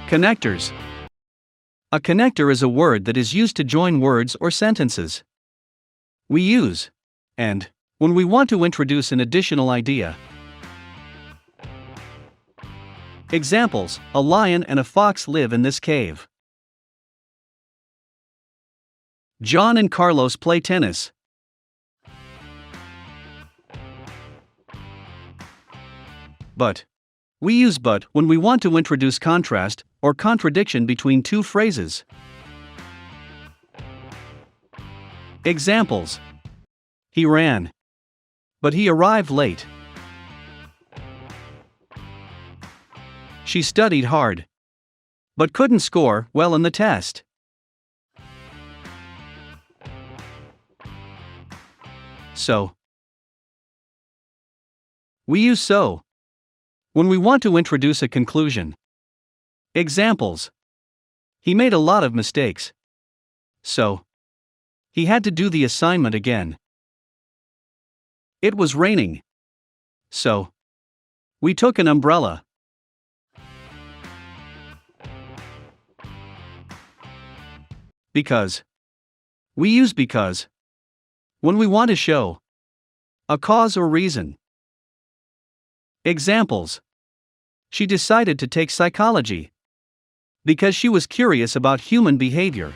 Connectors. A connector is a word that is used to join words or sentences. We use and when we want to introduce an additional idea. Examples: a lion and a fox live in this cave. John and Carlos play tennis. But. We use but when we want to introduce contrast or contradiction between two phrases. Examples: he ran, but he arrived late. She studied hard, but couldn't score well in the test. So. We use so when we want to introduce a conclusion. Examples: he made a lot of mistakes, so he had to do the assignment again. It was raining, so we took an umbrella. Because. We use because when we want to show a cause or reason. Examples: she decided to take psychology because she was curious about human behavior.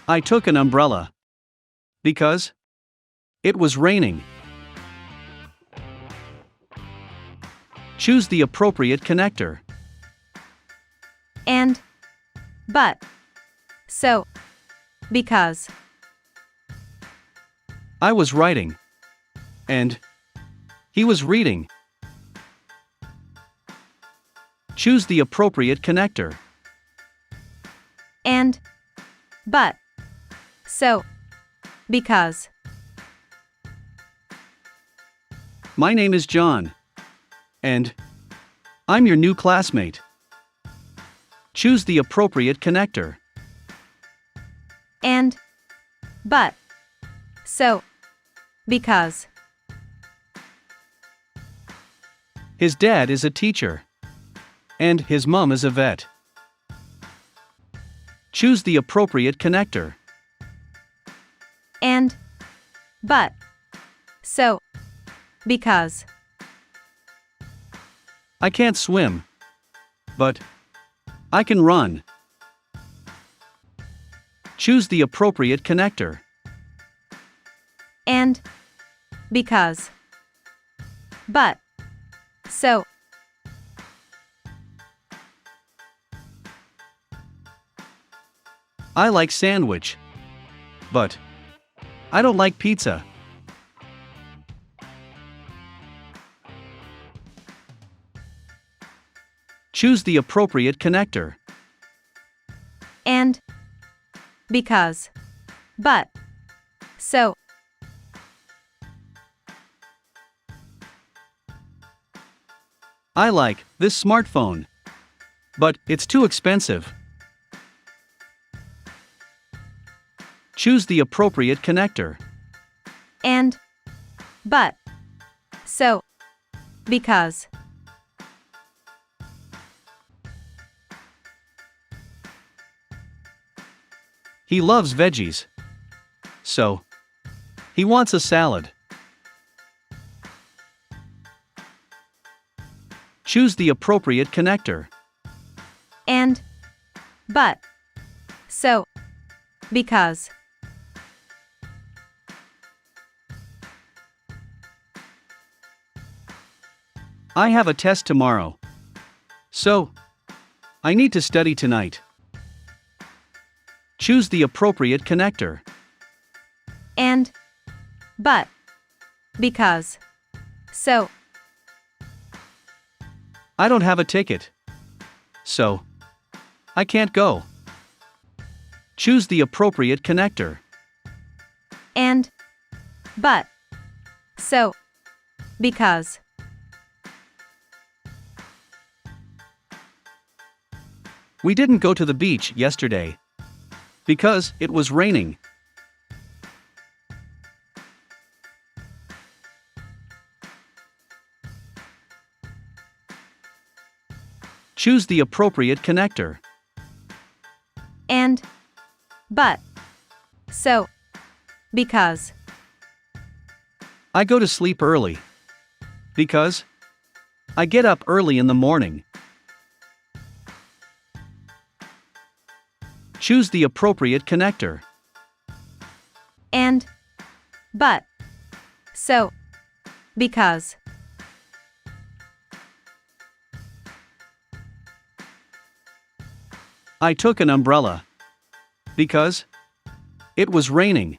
I took an umbrella because it was raining. Choose the appropriate connector. And, but, so, because. I was writing, and he was reading. Choose the appropriate connector. And, but, so, because. My name is John, and I'm your new classmate. Choose the appropriate connector. And, but, so, because. His dad is a teacher, and his mom is a vet. Choose the appropriate connector. And, but, so, because. I can't swim, but I can run. Choose the appropriate connector. And, because. But, so. I like sandwich, but I don't like pizza. Choose the appropriate connector. And, because. But, so. I like this smartphone, but it's too expensive. Choose the appropriate connector. And, but, so, because. He loves veggies, so he wants a salad. Choose the appropriate connector. And, but, so, because. I have a test tomorrow, so I need to study tonight. Choose the appropriate connector. And, but, because. So. I don't have a ticket, so I can't go. Choose the appropriate connector. And, but, so, because. We didn't go to the beach yesterday because it was raining. Choose the appropriate connector. And, but, so, because. I go to sleep early. Because I get up early in the morning. Choose the appropriate connector. And, but, so, because. I took an umbrella. Because it was raining.